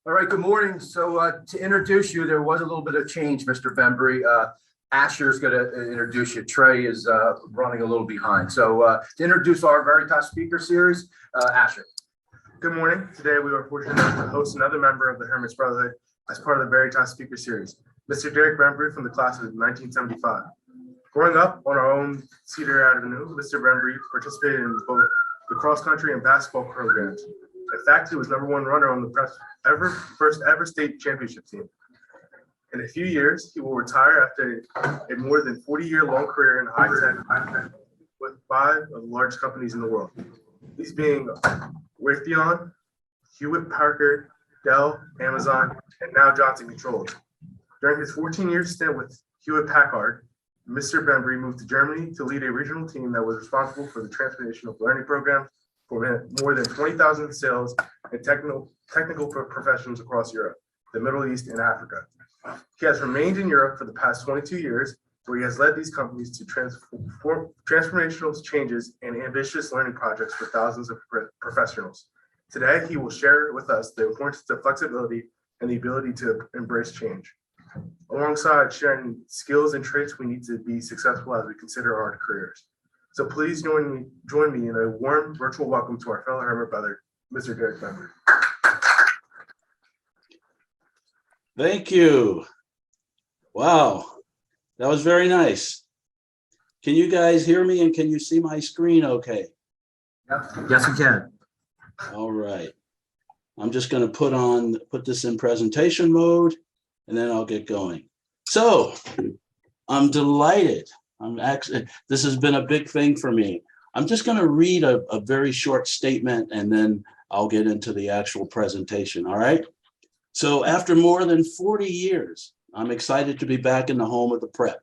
All right, good morning. So to introduce you, there was a little bit of change, Mr. Bembry. Asher's going to introduce you. Trey is running a little behind. So to introduce our Veritas speaker series, Asher. Good morning. Today we are fortunate enough to host another member of the Hermit's Brotherhood as part of the Veritas speaker series, Mr. Derek Bembry from the class of 1975. Growing up on our own Cedar Avenue, Mr. Bembry participated in both the cross-country and basketball programs. In fact, he was #1 runner on the first ever state championship team. In a few years, he will retire after a more than 40-year-long career in high tech with 5 of the largest companies in the world. These being Raytheon, Hewlett-Packard, Dell, Amazon, and now Johnson Controls. During his 14-year stint with Hewlett-Packard, Mr. Bembry moved to Germany to lead a regional team that was responsible for the transformation of learning programs for more than 20,000 sales and technical professionals across Europe, the Middle East, and Africa. He has remained in Europe for the past 22 years, where he has led these companies to transformational changes and ambitious learning projects for thousands of professionals. Today, he will share with us the importance of flexibility and the ability to embrace change, alongside sharing skills and traits we need to be successful as we consider our careers. So please join me in a warm virtual welcome to our fellow Hermit brother, Mr. Derek Bembry. Thank you. Wow, that was very nice. Can you guys hear me and can you see my screen okay? Yep. Yes, we can. All right. I'm just going to put this in presentation mode and then I'll get going. So I'm delighted. This has been a big thing for me. I'm just going to read a very short statement and then I'll get into the actual presentation. All right. So after more than 40 years, I'm excited to be back in the home of the prep.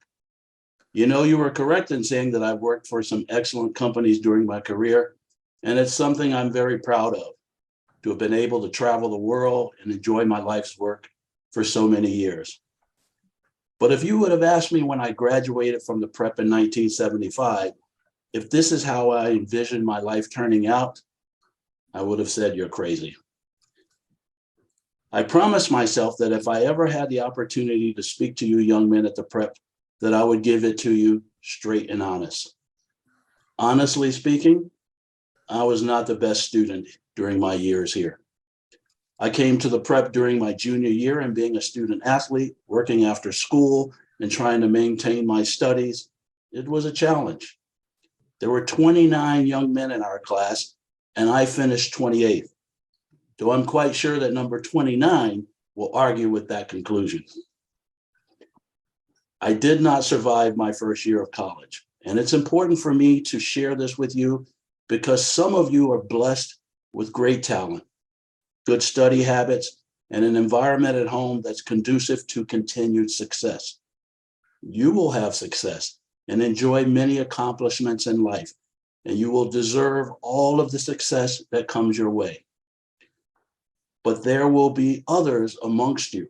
You know, you were correct in saying that I've worked for some excellent companies during my career, and it's something I'm very proud of, to have been able to travel the world and enjoy my life's work for so many years. But if you would have asked me when I graduated from the prep in 1975, if this is how I envisioned my life turning out, I would have said you're crazy. I promised myself that if I ever had the opportunity to speak to you young men at the prep, that I would give it to you straight and honest. Honestly speaking, I was not the best student during my years here. I came to the prep during my junior year, and being a student athlete, working after school and trying to maintain my studies, it was a challenge. There were 29 young men in our class, and I finished 28th. So I'm quite sure that number 29 will argue with that conclusion. I did not survive my first year of college, and it's important for me to share this with you because some of you are blessed with great talent, good study habits, and an environment at home that's conducive to continued success. You will have success and enjoy many accomplishments in life, and you will deserve all of the success that comes your way. But there will be others amongst you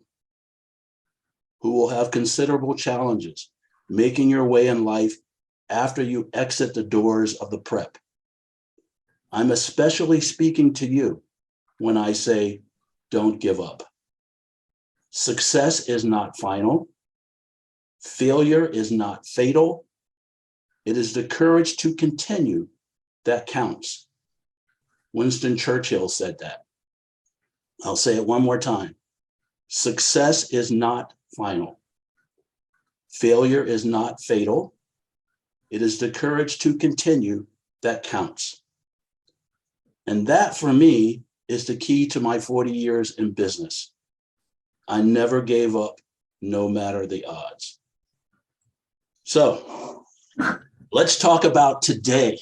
who will have considerable challenges making your way in life after you exit the doors of the prep. I'm especially speaking to you when I say, don't give up. Success is not final. Failure is not fatal. It is the courage to continue that counts. Winston Churchill said that. I'll say it one more time. Success is not final. Failure is not fatal. It is the courage to continue that counts. And that, for me, is the key to my 40 years in business. I never gave up, no matter the odds. So let's talk about today.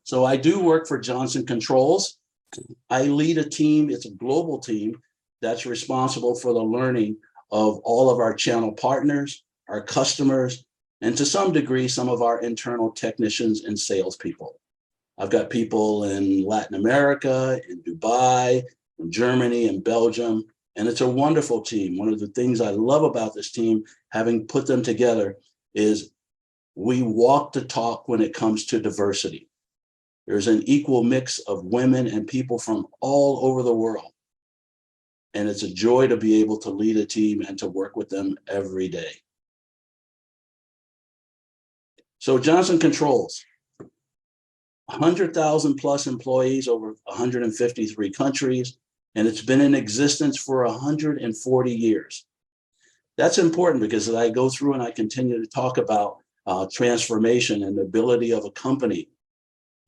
So I do work for Johnson Controls. I lead a team, it's a global team, that's responsible for the learning of all of our channel partners, our customers, and to some degree, some of our internal technicians and salespeople. I've got people in Latin America, in Dubai, in Germany, and Belgium, and it's a wonderful team. One of the things I love about this team, having put them together, is we walk the talk when it comes to diversity. There's an equal mix of women and people from all over the world. And it's a joy to be able to lead a team and to work with them every day. So Johnson Controls, 100,000 plus employees over 153 countries, and it's been in existence for 140 years. That's important because as I go through and I continue to talk about transformation and the ability of a company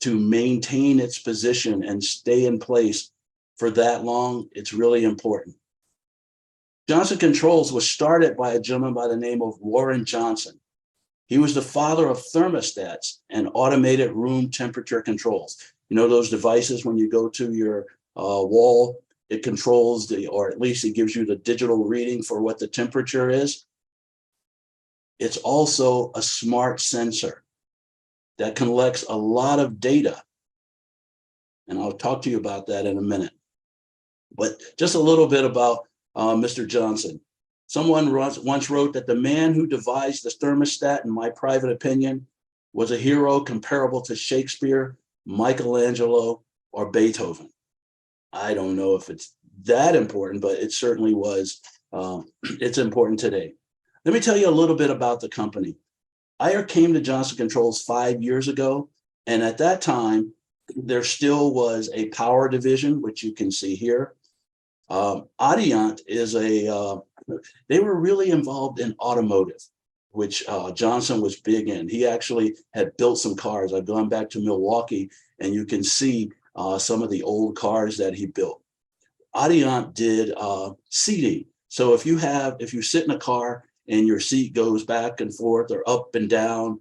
to maintain its position and stay in place for that long, it's really important. Johnson Controls was started by a gentleman by the name of Warren Johnson. He was the father of thermostats and automated room temperature controls. You know those devices when you go to your wall, it controls or at least it gives you the digital reading for what the temperature is. It's also a smart sensor that collects a lot of data. And I'll talk to you about that in a minute. But just a little bit about Mr. Johnson. Someone once wrote that the man who devised the thermostat, in my private opinion, was a hero comparable to Shakespeare, Michelangelo, or Beethoven. I don't know if it's that important, but it certainly was. It's important today. Let me tell you a little bit about the company. I came to Johnson Controls 5 years ago, and at that time, there still was a power division, which you can see here. Audient is they were really involved in automotive, which Johnson was big in. He actually had built some cars. I've gone back to Milwaukee, and you can see some of the old cars that he built. Audient did seating. So if you sit in a car and your seat goes back and forth or up and down,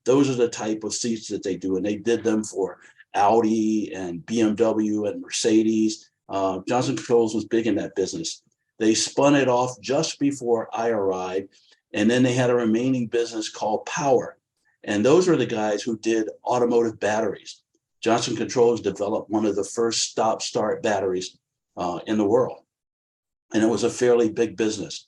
those are the type of seats that they do. And they did them for Audi and BMW and Mercedes. Johnson Controls was big in that business. They spun it off just before I arrived. And then they had a remaining business called Power. And those were the guys who did automotive batteries. Johnson Controls developed one of the first stop-start batteries in the world. And it was a fairly big business.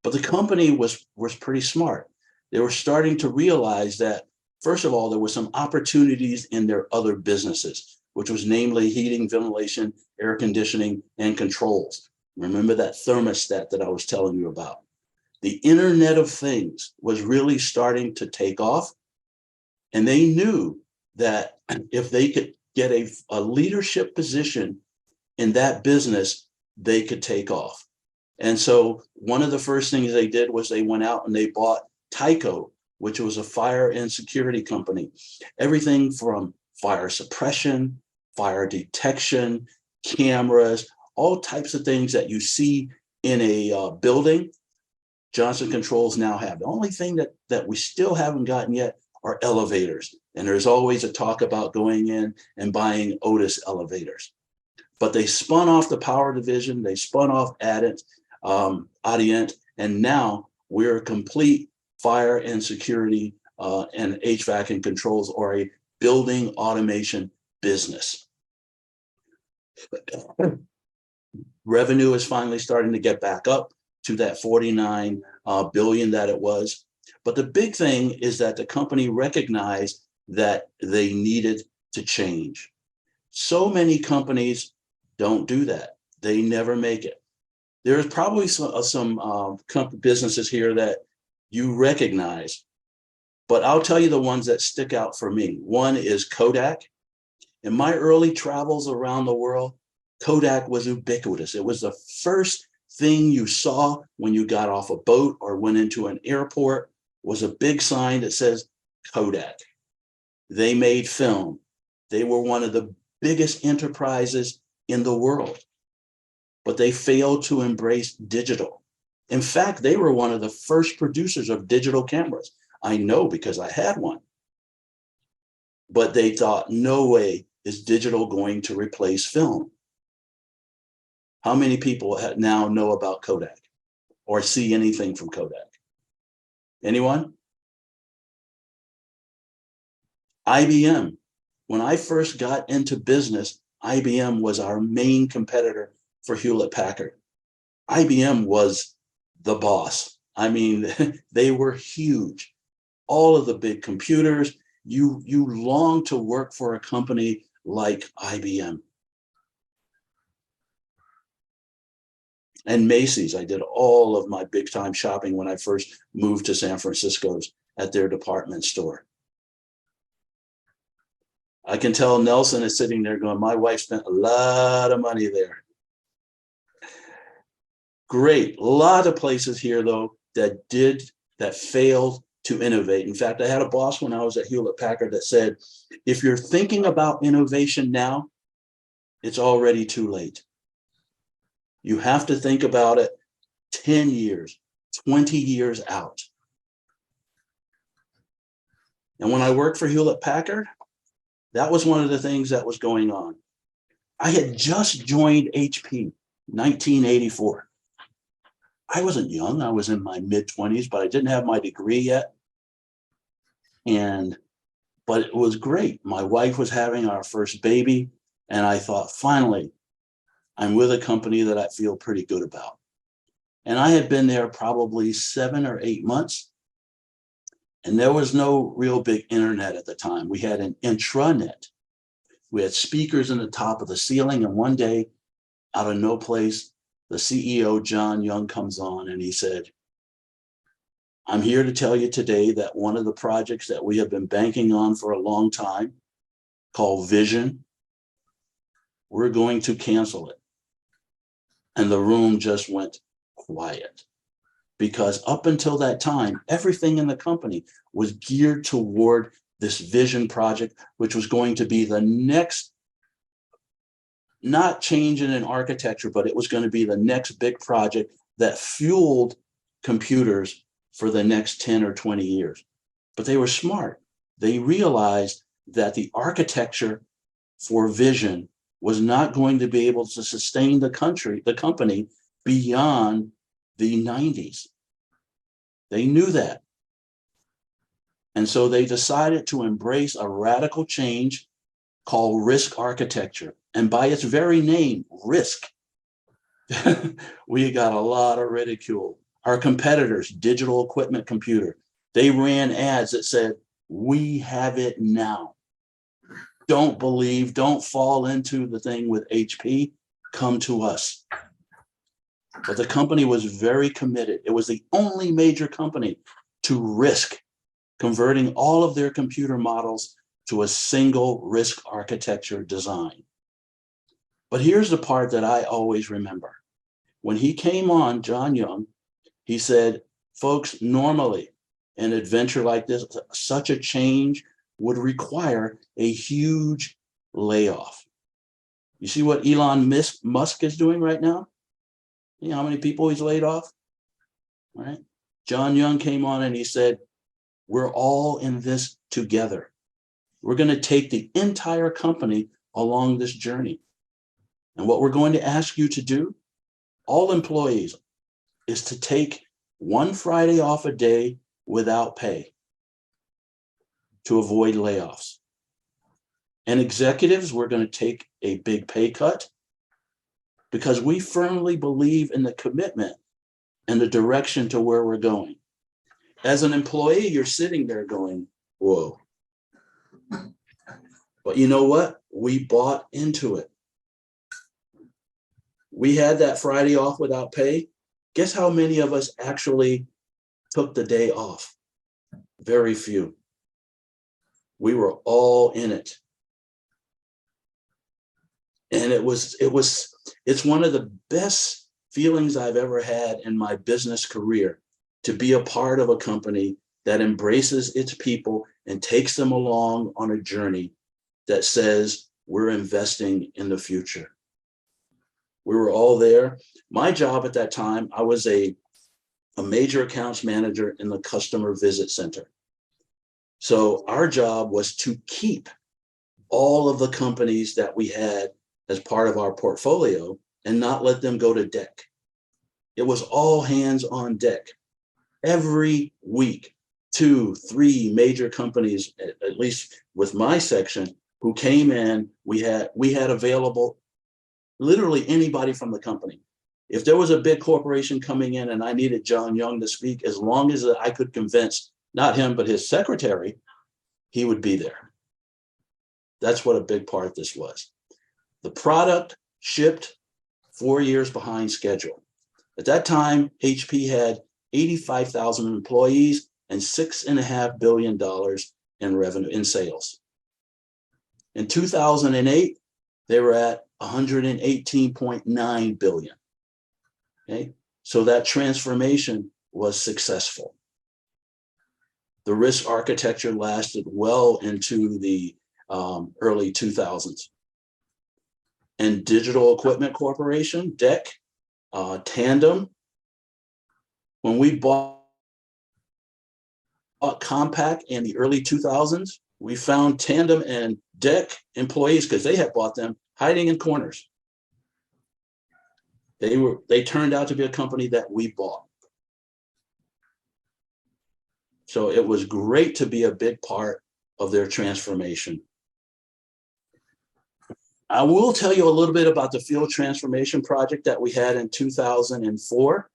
But the company was pretty smart. They were starting to realize that, first of all, there were some opportunities in their other businesses, which was namely heating, ventilation, air conditioning, and controls. Remember that thermostat that I was telling you about. The Internet of Things was really starting to take off. And they knew that if they could get a leadership position in that business, they could take off. And so one of the first things they did was they went out and they bought Tyco, which was a fire and security company. Everything from fire suppression, fire detection, cameras, all types of things that you see in a building, Johnson Controls now have. The only thing that we still haven't gotten yet are elevators. And there's always a talk about going in and buying Otis elevators. But they spun off the power division, they spun off Audient, and now we're a complete fire and security and HVAC and controls, or a building automation business. Revenue is finally starting to get back up to that 49 billion that it was. But the big thing is that the company recognized that they needed to change. So many companies don't do that. They never make it. There's probably some businesses here that you recognize, but I'll tell you the ones that stick out for me. One is Kodak. In my early travels around the world, Kodak was ubiquitous. It was the first thing you saw when you got off a boat or went into an airport, was a big sign that says Kodak. They made film. They were one of the biggest enterprises in the world, but they failed to embrace digital. In fact, they were one of the first producers of digital cameras. I know because I had one. But they thought, no way is digital going to replace film. How many people now know about Kodak or see anything from Kodak? Anyone? IBM. When I first got into business, IBM was our main competitor for Hewlett-Packard. IBM was the boss. I mean, they were huge. All of the big computers, you long to work for a company like IBM. And Macy's. I did all of my big time shopping when I first moved to San Francisco's at their department store. I can tell Nelson is sitting there going, my wife spent a lot of money there. Great. A lot of places here, though, that failed to innovate. In fact, I had a boss when I was at Hewlett Packard that said, if you're thinking about innovation now, it's already too late. You have to think about it 10 years, 20 years out. And when I worked for Hewlett Packard, that was one of the things that was going on. I had just joined HP, 1984. I wasn't young. I was in my mid-20s, but I didn't have my degree yet. But it was great. My wife was having our first baby, and I thought, finally, I'm with a company that I feel pretty good about. And I had been there probably 7 or 8 months, and there was no real big internet at the time. We had an intranet. We had speakers in the top of the ceiling, and one day, out of no place, the CEO, John Young, comes on and he said, I'm here to tell you today that one of the projects that we have been banking on for a long time, called Vision, we're going to cancel it. And the room just went quiet, because up until that time, everything in the company was geared toward this Vision project, which was going to be the next, not change in an architecture, but it was going to be the next big project that fueled computers for the next 10 or 20 years. But they were smart. They realized that the architecture for Vision was not going to be able to sustain the company beyond the 90s. They knew that. And so they decided to embrace a radical change called RISC architecture. And by its very name, RISC, we got a lot of ridicule. Our competitors, Digital Equipment Computer, they ran ads that said, we have it now. Don't believe, don't fall into the thing with HP, come to us. But the company was very committed. It was the only major company to RISC, converting all of their computer models to a single RISC architecture design. But here's the part that I always remember. When he came on, John Young, he said, folks, normally an adventure like this, such a change would require a huge layoff. You see what Elon Musk is doing right now? You know how many people he's laid off? All right. John Young came on and he said, we're all in this together. We're going to take the entire company along this journey. And what we're going to ask you to do, all employees, is to take one Friday off a day without pay to avoid layoffs. And executives, we're going to take a big pay cut because we firmly believe in the commitment and the direction to where we're going. As an employee, you're sitting there going, whoa. But you know what? We bought into it. We had that Friday off without pay. Guess how many of us actually took the day off? Very few. We were all in it. And it's one of the best feelings I've ever had in my business career, to be a part of a company that embraces its people and takes them along on a journey that says we're investing in the future. We were all there. My job at that time, I was a major accounts manager in the customer visit center. So our job was to keep all of the companies that we had as part of our portfolio and not let them go to deck. It was all hands on deck. Every week, 2, 3 major companies, at least with my section, who came in, we had available literally anybody from the company. If there was a big corporation coming in and I needed John Young to speak, as long as I could convince not him, but his secretary he would be there. That's what a big part this was. The product shipped 4 years behind schedule. At that time, HP had 85,000 employees and $6.5 billion in revenue in sales. In 2008, they were at 118.9 billion. Okay, so that transformation was successful. The risk architecture lasted well into the early 2000s. And Digital Equipment Corporation, DEC, Tandem, when we bought Compaq in the early 2000s, we found Tandem and DEC employees, because they had bought them, hiding in corners. They turned out to be a company that we bought. So it was great to be a big part of their transformation. I will tell you a little bit about the field transformation project that we had in 2004.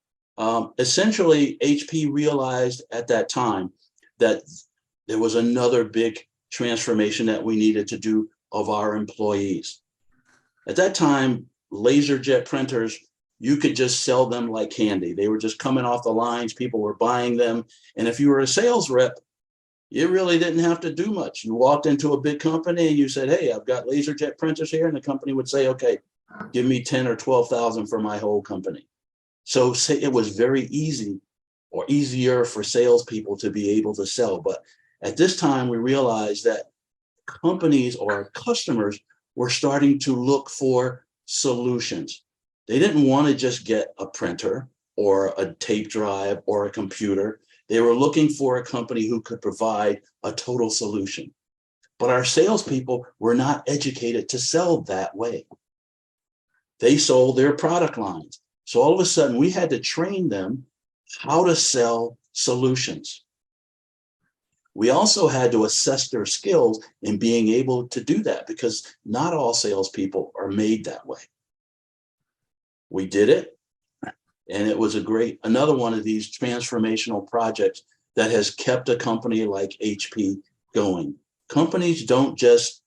Essentially, HP realized at that time that there was another big transformation that we needed to do of our employees. At that time, laser jet printers, you could just sell them like candy. They were just coming off the lines. People were buying them. And if you were a sales rep, you really didn't have to do much. You walked into a big company and you said, hey, I've got laser jet printers here. And the company would say, okay, give me 10 or 12,000 for my whole company. So it was very easy, or easier, for salespeople to be able to sell. But at this time, we realized that companies or customers were starting to look for solutions. They didn't want to just get a printer or a tape drive or a computer. They were looking for a company who could provide a total solution. But our salespeople were not educated to sell that way. They sold their product lines. So all of a sudden, we had to train them how to sell solutions. We also had to assess their skills in being able to do that, because not all salespeople are made that way. We did it, and it was another one of these transformational projects that has kept a company like HP going. Companies don't just,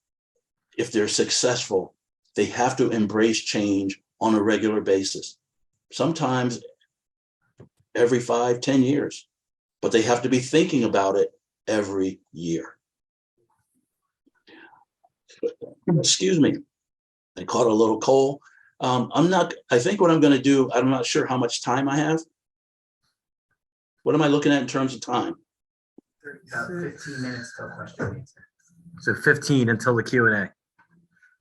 if they're successful, they have to embrace change on a regular basis. Sometimes every 5-10 years, but they have to be thinking about it every year. Excuse me, I caught a little cold. I think what I'm going to do, I'm not sure how much time I have. What am I looking at in terms of time? 15 minutes till question and answer. So 15 until the Q&A.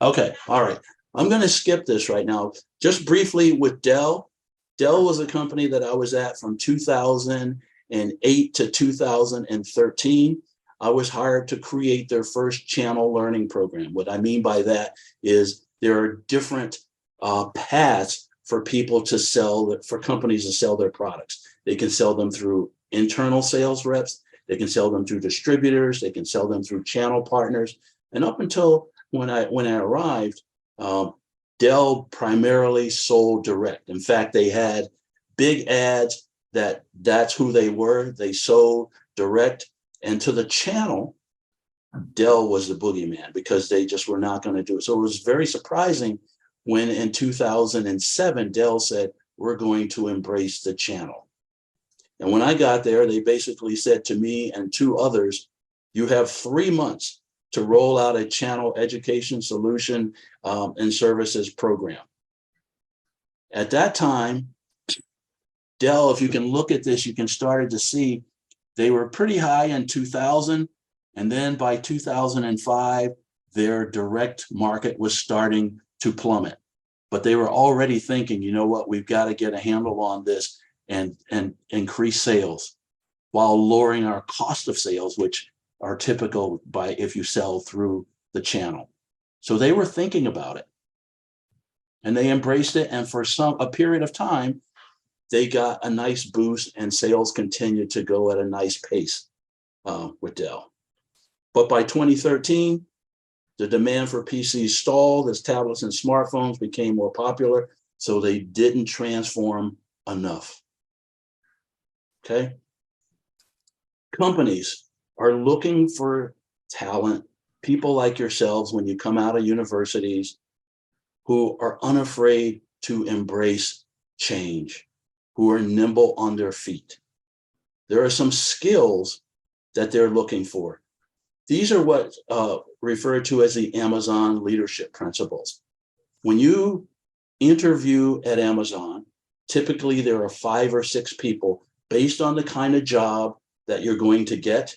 Okay, all right. I'm going to skip this right now. Just briefly with Dell. Dell was a company that I was at from 2008 to 2013. I was hired to create their first channel learning program. What I mean by that is there are different paths for people to sell, for companies to sell their products. They can sell them through internal sales reps. They can sell them through distributors. They can sell them through channel partners. And up until when I arrived, Dell primarily sold direct. In fact, they had big ads that's who they were. They sold direct, and to the channel, Dell was the boogeyman, because they just were not going to do it. So it was very surprising when in 2007, Dell said, we're going to embrace the channel. And when I got there, they basically said to me and 2 others, you have 3 months to roll out a channel education solution and services program. At that time, Dell, if you can look at this, you can start to see they were pretty high in 2000. And then by 2005, their direct market was starting to plummet. But they were already thinking, you know what, we've got to get a handle on this and increase sales while lowering our cost of sales, which are typical if you sell through the channel. So they were thinking about it, and they embraced it. And for a period of time, they got a nice boost, and sales continued to go at a nice pace with Dell. But by 2013, the demand for PCs stalled as tablets and smartphones became more popular. So they didn't transform enough. Okay. Companies are looking for talent, people like yourselves when you come out of universities who are unafraid to embrace change, who are nimble on their feet. There are some skills that they're looking for. These are what referred to as the Amazon leadership principles. When you interview at Amazon, typically there are 5 or 6 people based on the kind of job that you're going to get,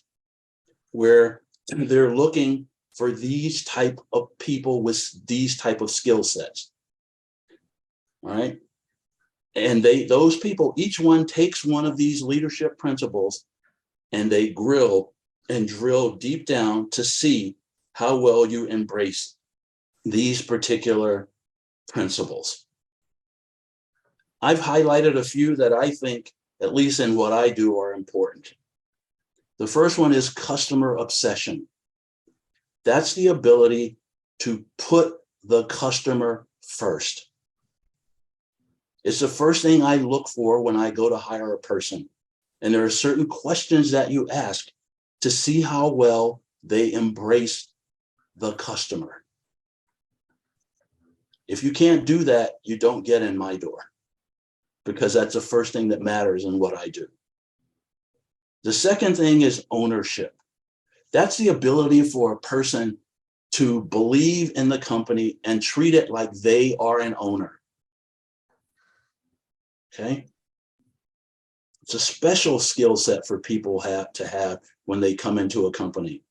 where they're looking for these type of people with these type of skill sets. All right. And those people, each one takes one of these leadership principles and they grill and drill deep down to see how well you embrace these particular principles. I've highlighted a few that I think, at least in what I do, are important. The first one is customer obsession. That's the ability to put the customer first. It's the first thing I look for when I go to hire a person. And there are certain questions that you ask to see how well they embrace the customer. If you can't do that, you don't get in my door, because that's the first thing that matters in what I do. The second thing is ownership. That's the ability for a person to believe in the company and treat it like they are an owner. Okay? It's a special skill set for people to have when they come into a company.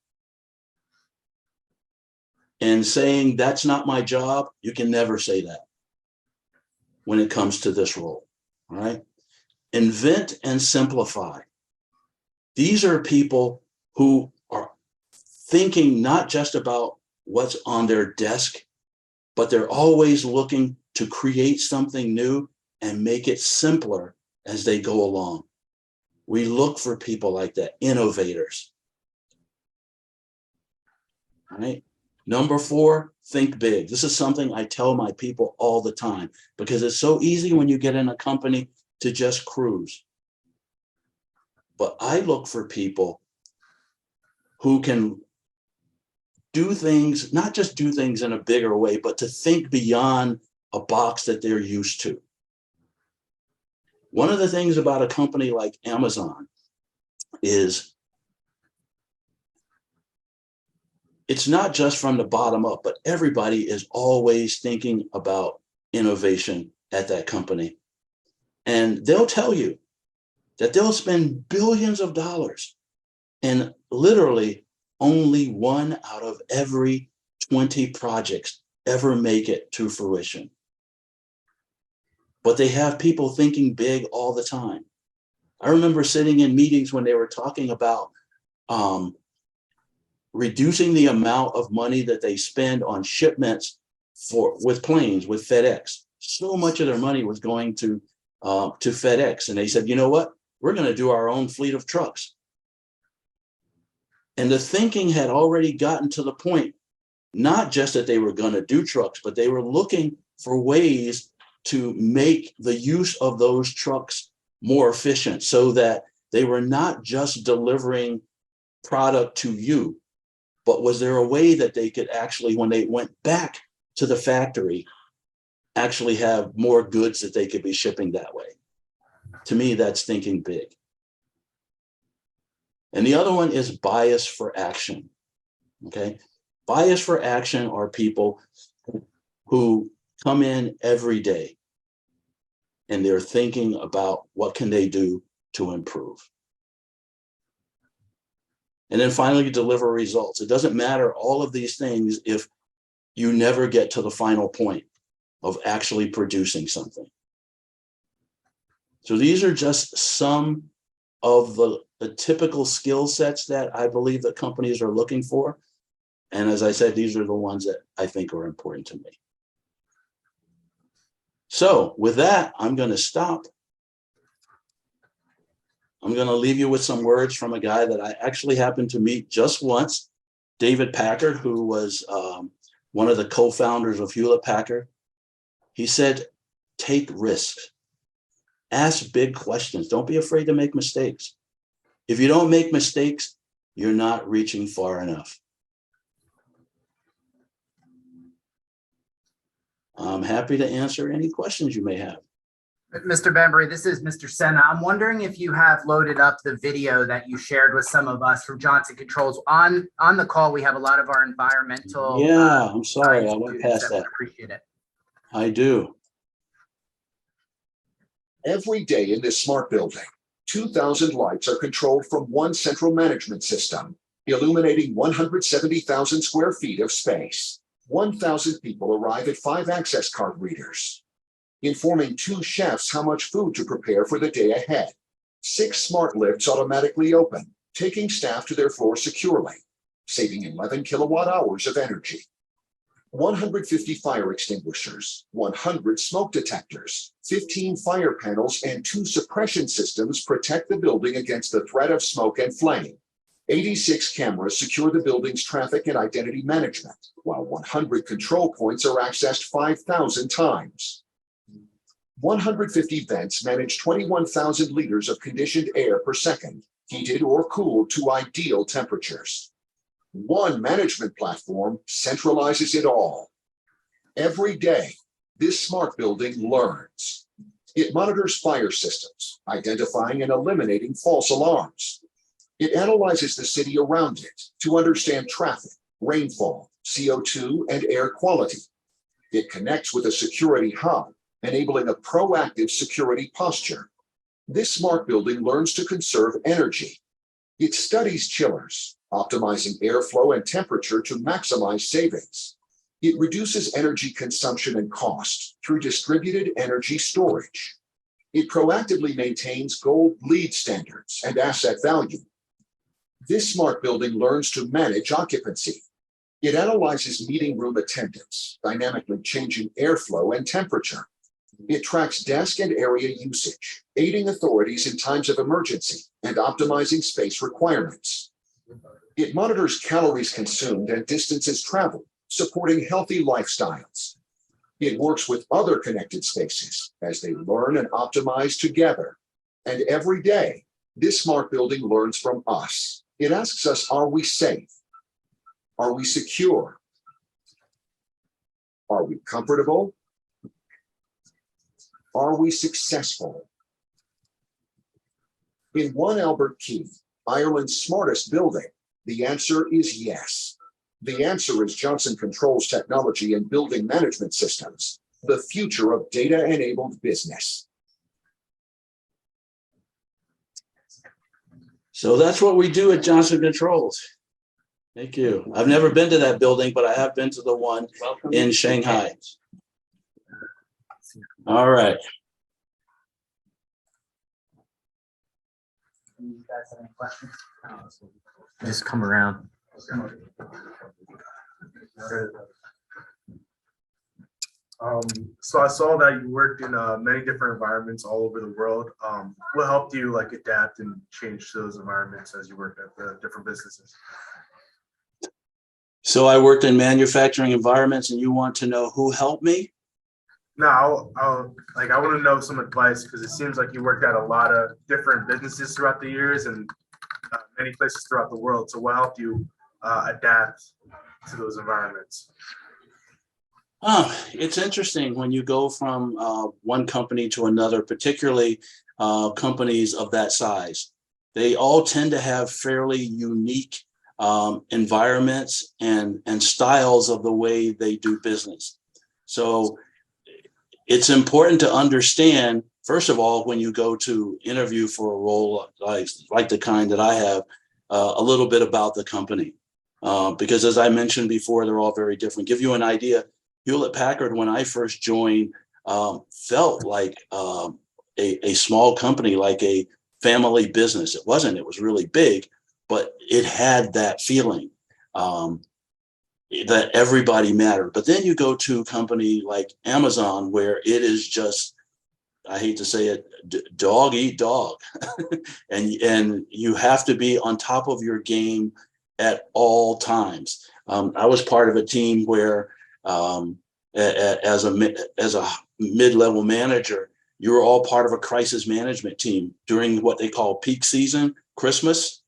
And saying that's not my job, you can never say that when it comes to this role. All right? Invent and simplify. These are people who are thinking not just about what's on their desk, but they're always looking to create something new and make it simpler as they go along. We look for people like that, innovators. All right. Number 4, think big. This is something I tell my people all the time, because it's so easy when you get in a company to just cruise. But I look for people who can do things, not just do things in a bigger way, but to think beyond a box that they're used to. One of the things about a company like Amazon is it's not just from the bottom up, but everybody is always thinking about innovation at that company. And they'll tell you that they'll spend billions of dollars and literally only 1 out of every 20 projects ever make it to fruition. But they have people thinking big all the time. I remember sitting in meetings when they were talking about reducing the amount of money that they spend on shipments with planes, with FedEx. So much of their money was going to FedEx. And they said, you know what? We're going to do our own fleet of trucks. And the thinking had already gotten to the point, not just that they were going to do trucks, but they were looking for ways to make the use of those trucks more efficient, so that they were not just delivering product to you, but was there a way that they could actually, when they went back to the factory, actually have more goods that they could be shipping that way? To me, that's thinking big. And the other one is bias for action. Okay? Bias for action are people who come in every day and they're thinking about what can they do to improve. And then finally, deliver results. It doesn't matter all of these things if you never get to the final point of actually producing something. So these are just some of the typical skill sets that I believe that companies are looking for. And as I said, these are the ones that I think are important to me. So with that, I'm going to stop. I'm going to leave you with some words from a guy that I actually happened to meet just once, David Packard, who was one of the co-founders of Hewlett Packard. He said, take risks, ask big questions. Don't be afraid to make mistakes. If you don't make mistakes, you're not reaching far enough. I'm happy to answer any questions you may have. Mr. Bembry, this is Mr. Senna. I'm wondering if you have loaded up the video that you shared with some of us from Johnson Controls. On the call, we have a lot of our environmental. Yeah, I'm sorry, I science went students past would that. Appreciate it. I do. Every day in this smart building, 2,000 lights are controlled from one central management system, illuminating 170,000 square feet of space. 1,000 people arrive at 5 access card readers, informing 2 chefs how much food to prepare for the day ahead. 6 smart lifts automatically open, taking staff to their floor securely, saving 11 kilowatt hours of energy. 150 fire extinguishers, 100 smoke detectors, 15 fire panels, and 2 suppression systems protect the building against the threat of smoke and flame. 86 cameras secure the building's traffic and identity management, while 100 control points are accessed 5,000 times. 150 vents manage 21,000 liters of conditioned air per second, heated or cooled to ideal temperatures. One management platform centralizes it all. Every day, this smart building learns. It monitors fire systems, identifying and eliminating false alarms. It analyzes the city around it to understand traffic, rainfall, CO2, and air quality. It connects with a security hub, enabling a proactive security posture. This smart building learns to conserve energy. It studies chillers, optimizing airflow and temperature to maximize savings. It reduces energy consumption and cost through distributed energy storage. It proactively maintains gold LEED standards and asset value. This smart building learns to manage occupancy. It analyzes meeting room attendance, dynamically changing airflow and temperature. It tracks desk and area usage, aiding authorities in times of emergency and optimizing space requirements. It monitors calories consumed and distances traveled, supporting healthy lifestyles. It works with other connected spaces as they learn and optimize together. And every day, this smart building learns from us. It asks us, are we safe? Are we secure? Are we comfortable? Are we successful? In One Albert Quay, Ireland's smartest building, the answer is yes. The answer is Johnson Controls technology and building management systems, the future of data-enabled business. So that's what we do at Johnson Controls. Thank you. I've never been to that building, but I have been to the one in Shanghai. All right. You guys have any questions? Just come around. So I saw that you worked in many different environments all over the world. What helped you like adapt and change to those environments as you worked at the different businesses? So I worked in manufacturing environments, and you want to know who helped me? No, I want to know some advice because it seems like you worked at a lot of different businesses throughout the years and many places throughout the world. So what helped you adapt to those environments? Oh, it's interesting when you go from one company to another, particularly companies of that size. They all tend to have fairly unique environments and styles of the way they do business. So it's important to understand, first of all, when you go to interview for a role like the kind that I have, a little bit about the company. Because as I mentioned before, they're all very different. Give you an idea, Hewlett-Packard, when I first joined, felt like a small company, like a family business. It wasn't, it was really big, but it had that feeling that everybody mattered. But then you go to a company like Amazon, where it is just, I hate to say it, dog eat dog. and you have to be on top of your game at all times. I was part of a team where as a mid-level manager, you were all part of a crisis management team during what they call peak season, Christmas.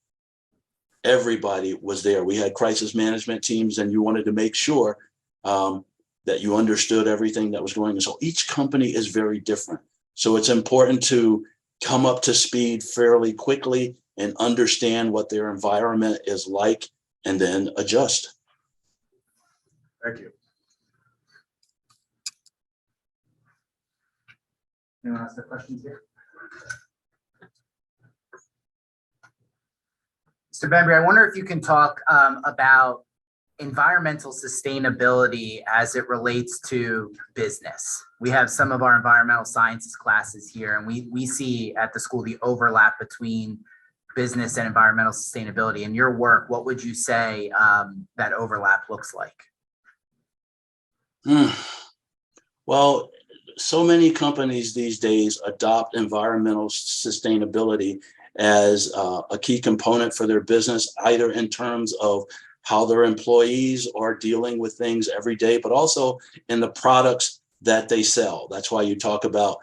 Everybody was there. We had crisis management teams, and you wanted to make sure that you understood everything that was going on. So each company is very different. So it's important to come up to speed fairly quickly and understand what their environment is like and then adjust. Thank you. Anyone else have questions here? Mr. Bembry, I wonder if you can talk about environmental sustainability as it relates to business. We have some of our environmental sciences classes here, and we see at the school the overlap between business and environmental sustainability. In your work, what would you say that overlap looks like? Well, so many companies these days adopt environmental sustainability as a key component for their business, either in terms of how their employees are dealing with things every day, but also in the products that they sell. That's why you talk about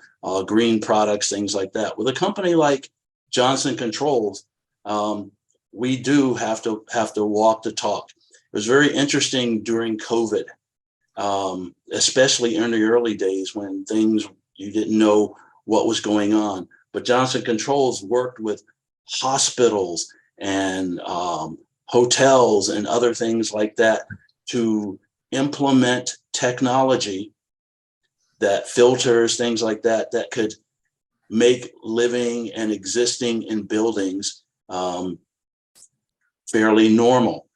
green products, things like that. With a company like Johnson Controls, we do have to walk the talk. It was very interesting during COVID, especially in the early days when you didn't know what was going on. But Johnson Controls worked with hospitals and hotels and other things like that to implement technology that filters, things like that, that could make living and existing in buildings fairly normal.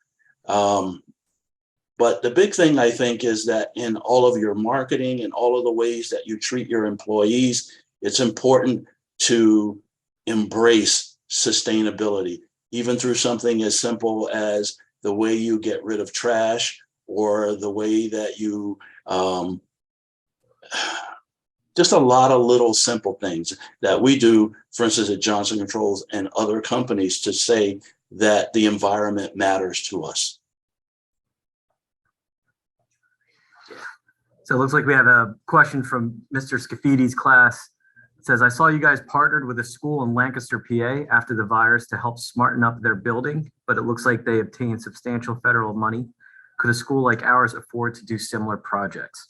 But the big thing, I think, is that in all of your marketing and all of the ways that you treat your employees, it's important to embrace sustainability, even through something as simple as the way you get rid of trash or the way that you, just a lot of little simple things that we do, for instance, at Johnson Controls and other companies, to say that the environment matters to us. So it looks like we have a question from Mr. Scaffidi's class. It says, I saw you guys partnered with a school in Lancaster, PA after the virus to help smarten up their building, but it looks like they obtained substantial federal money. Could a school like ours afford to do similar projects?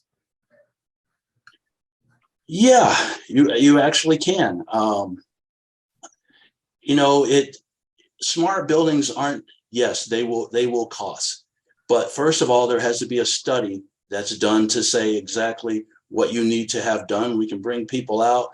Yeah, you actually can. Smart buildings aren't, yes, they will cost. But first of all, there has to be a study that's done to say exactly what you need to have done. We can bring people out.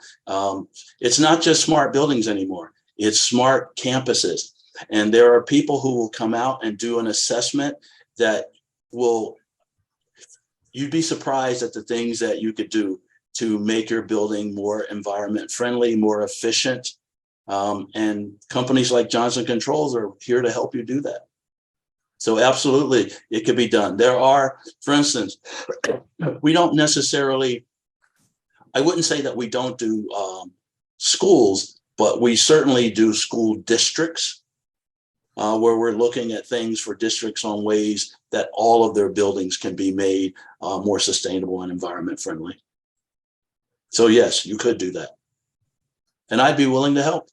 It's not just smart buildings anymore. It's smart campuses. And there are people who will come out and do an assessment that you'd be surprised at the things that you could do to make your building more environment friendly, more efficient. And companies like Johnson Controls are here to help you do that. So absolutely, it could be done. There are, for instance, we don't necessarily, I wouldn't say that we don't do schools, but we certainly do school districts where we're looking at things for districts on ways that all of their buildings can be made more sustainable and environment friendly. So yes, you could do that. And I'd be willing to help.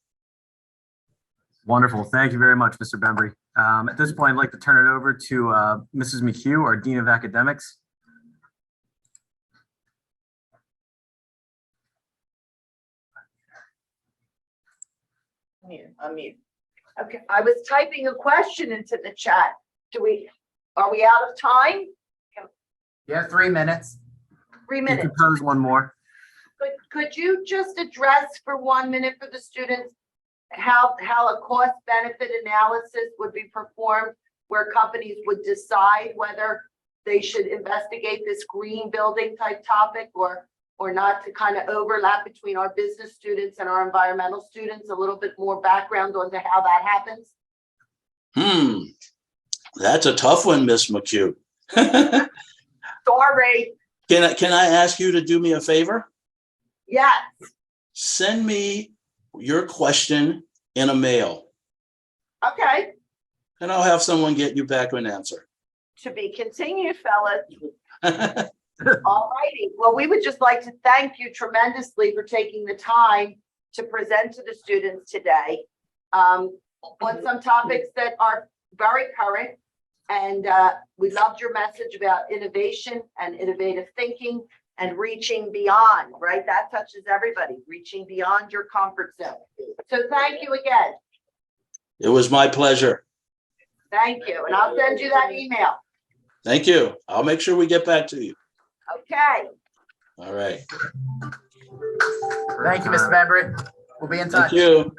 Wonderful. Thank you very much, Mr. Bembry. At this point, I'd like to turn it over to Mrs. McHugh, our Dean of Academics. Unmute. Okay, I was typing a question into the chat. Are we out of time? You have 3 minutes. 3 You minutes. can pose one more. Could you just address for 1 minute for the students how a cost benefit analysis would be performed where companies would decide whether they should investigate this green building type topic or not, to kind of overlap between our business students and our environmental students, a little bit more background onto how that happens? That's a tough one, Miss McHugh. Sorry. Can I ask you to do me a favor? Yes. Send me your question in a mail. Okay. And I'll have someone get you back an answer. To be continued, fellas. All righty. Well, we would just like to thank you tremendously for taking the time to present to the students today on some topics that are very current And we loved your message about innovation and innovative thinking and reaching beyond, right? That touches everybody, reaching beyond your comfort zone. So thank you again. It was my pleasure. Thank you. And I'll send you that email. Thank you. I'll make sure we get back to you. Okay. All right. Thank you, Mr. Bembry. We'll be in touch. Thank you.